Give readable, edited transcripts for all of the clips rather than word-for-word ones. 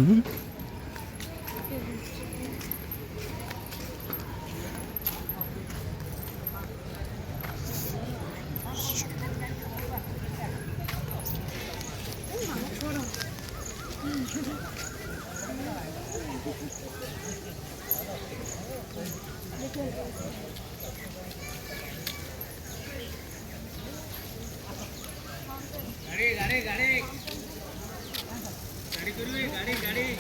हम्म? गाड़ी गाड़ी गाड़ी गाड़ी गाड़ी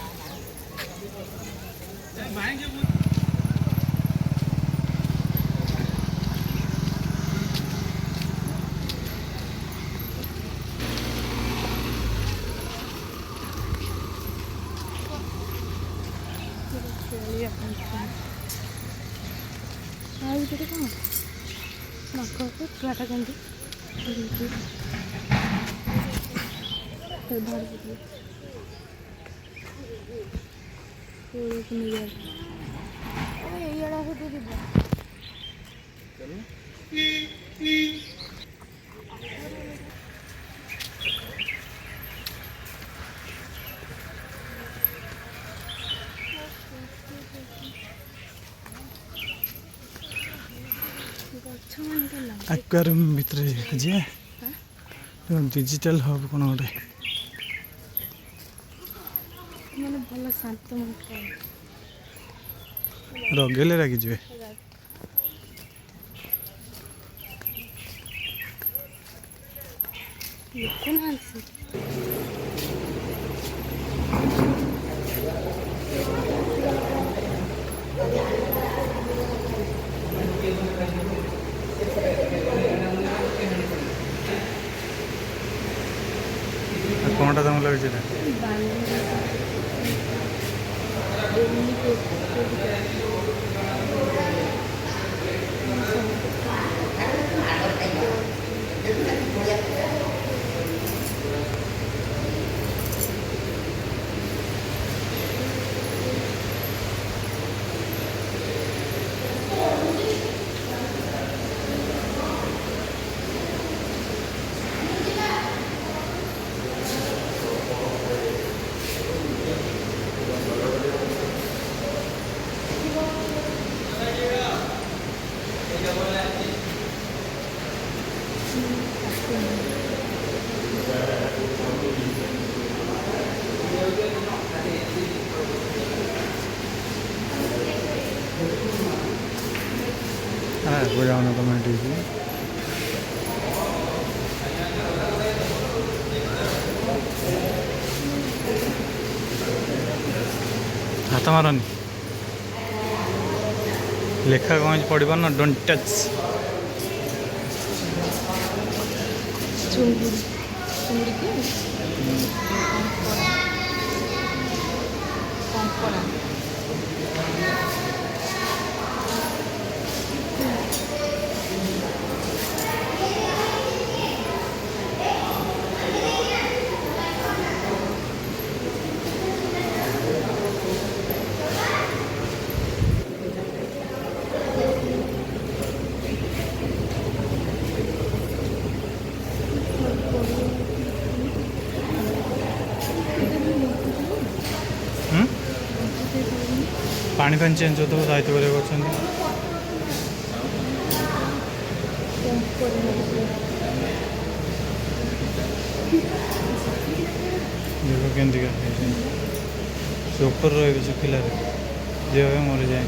ପ୍ଲାଟା କେମିତି ଏଇଆଡ଼ା ସେଠି ଯିବ एक्वारियम भितर जे डिजिटल हब कौन गोटे ମାନେ ଭଲ ଶାନ୍ତ रगेले रागिजे ଲୋକ ନାହାନ୍ତି कौनटा तुम लगे आगे जाना तो मैं ठीक है हाथ मारनी लेखा कौन पड़ा ना डोंट टच ଚୁଙ୍ଗୁଡ଼ି ଚୁଙ୍ଗୁଡ଼ିକି କଙ୍କଡ଼ା पानी फैन चेंज होता है दायित्व देखो केमती से ऊपर रही सुखिला जे मरी जाए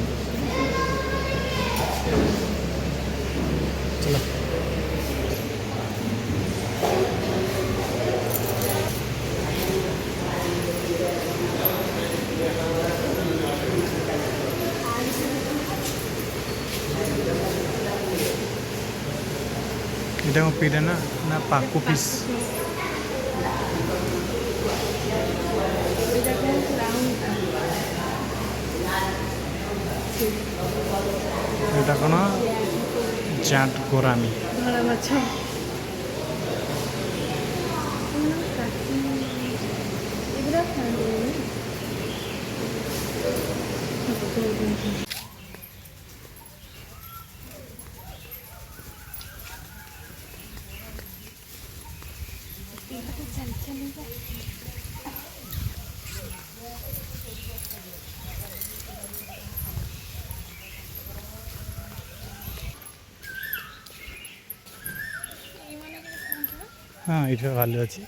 चलो इटा पीड़ा ना ना पाकु पीस এটা কোন জাট গোরামি ধরা মাছ এগুলো খাওয়া चल चलेगा ହଁ ଏଇଠି ଭାଲୁ ଅଛି।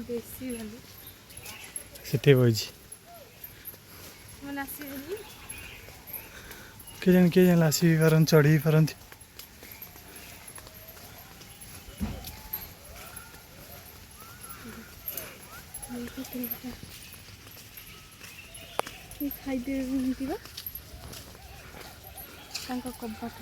ଦେଶୀ ଭାଲୁ ସେଠି ବଇଛି। ମାନେ ଆସିବେନି। କିଏ ଜାଣିଲା ଆସି ବି ପାରନ୍ତି, ଚଢ଼ି ବି ପାରନ୍ତି। ଖାଇଦେବେ ବା ତାଙ୍କ କବାଟ।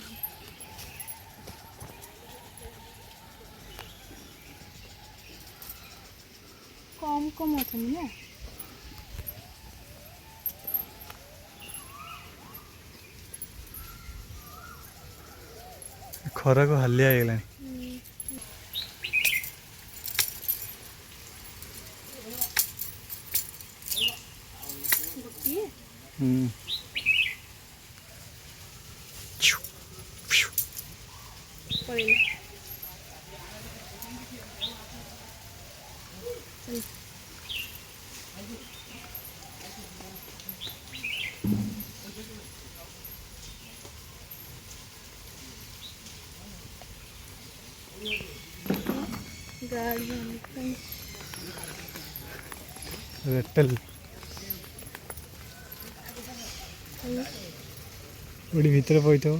କମ୍ ଅଛନ୍ତି ନା। ଖରାକୁ ହାଲିଆ ହେଇଗଲାଣି। ଗୋଟିଏ ପଳେଇଲା। ଗାଡ଼ି ରେଟେଲ ଗୋଟେ ଭିତରେ ପଇଥିବ।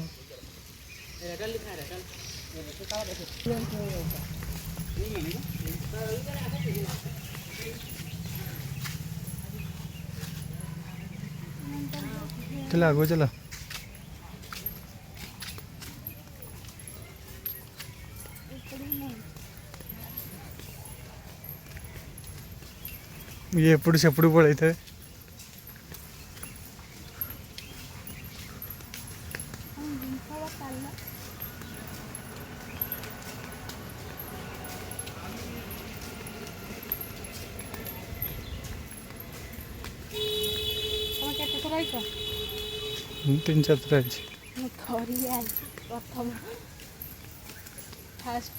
चला आगो चला। ये ఎప్పుడు చెప్పుడు పడైతే तीन चार थर प्रथम फास्ट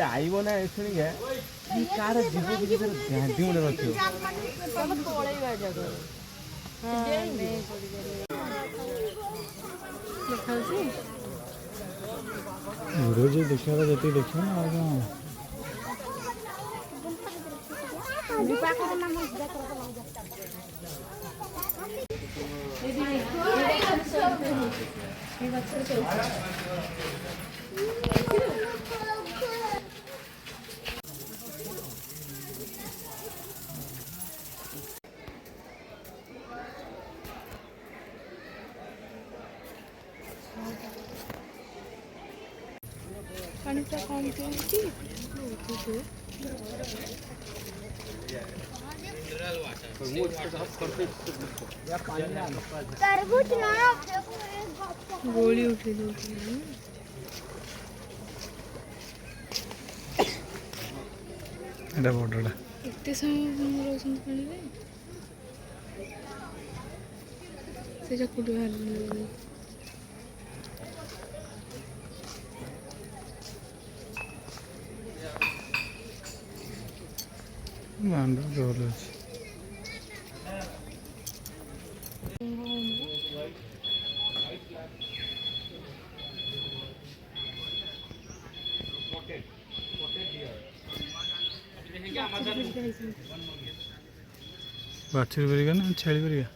आईब ना शुणिके कार जीव कि ध्यान गोटे रखियो रोज देखा जी देखिए ना पानीटा कम पिउँ गोली उठे एटा बड़टा एत समय रोशन पानी से चकुट बाहर मांडू जोर अछि बाछुरी परिका ना छेली परिका